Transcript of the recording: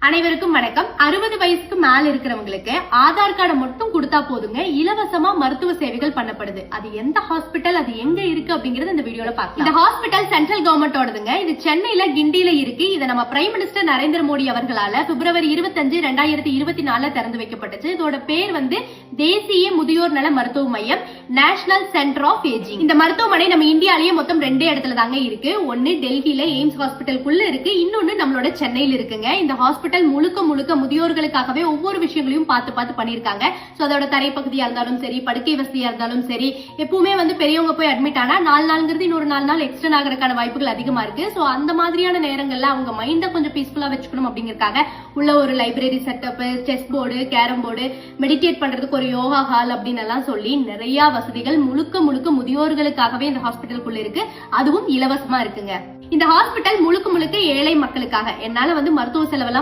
அனைவருக்கும் வணக்கம். 60 வயசுக்கு மேல இருக்கிறவங்களுக்கு ஆதார் கார்டு மட்டும் கொடுத்தா போதுங்க, இலவசமா மருத்துவ சேவைகள் பண்ணப்படுது. அது எந்த ஹாஸ்பிட்டல், அது எங்க இருக்கு அப்படிங்கறது இந்த வீடியோல பார்க்கலாம். இந்த ஹாஸ்பிட்டல் சென்ட்ரல் கவர்மெண்டோடதுங்க. இது சென்னையில கிண்டியில இருக்கு. இதை நம்ம பிரைம் மினிஸ்டர் நரேந்திர மோடி அவர்களால பிப்ரவரி 25, 2024 திறந்து வைக்கப்பட்டுச்சு. இதோட பேர் தேசிய முதியோர் நல மருத்துவ மையம், நேஷனல் சென்டர் ஆஃப் ஏஜிங். இந்த மருத்துவமனை நம்ம இந்தியாலேயே மொத்தம் 2 இடத்துல தாங்க இருக்கு. ஒன்னு டெல்லியில எய்ம்ஸ் ஹாஸ்பிட்டலுக்குள்ள இருக்கு, இன்னொன்னு நம்மளோட சென்னையில இருக்குங்க. இந்த ஹாஸ்பிட்டல் முழுக்க முழுக்க முதியோர்களுக்காகவே ஒவ்வொரு விஷயங்களையும் பார்த்து பண்ணிருக்காங்க. சோ அதோட தரைப்பகுதியா இருந்தாலும் சரி, படுக்கை வசதியா இருந்தாலும் சரி, எப்பவுமே பெரியவங்க போய் அட்மிட் ஆனா 4 நாள்ங்கிறது இன்னொரு 4 நாள் எக்ஸ்டெண்ட் ஆகிறதுக்கான வாய்ப்புகள் அதிகமா இருக்கு. சோ அந்த மாதிரியான நேரங்கள்ல அவங்க மைண்ட கொஞ்சம் பீஸ்ஃபுல்லா வச்சுக்கணும் அப்படிங்கறதுக்காக உள்ள ஒரு library setup, chess board, carrom board, meditate பண்றதுக்கு ஒரு யோகா ஹால் அப்படின்னு எல்லாம் சொல்லி நிறைய வசதிகள் முழுக்க முழுக்க முதியோர்களுக்காகவே இந்த ஹாஸ்பிட்டலுக்குள்ள இருக்கு. அதுவும் இலவசமா இருக்குங்க. இந்த ஹாஸ்பிட்டல் முழுக்க முழுக்க ஏழை மக்களுக்காக. என்னால மருத்துவ செலவெல்லாம்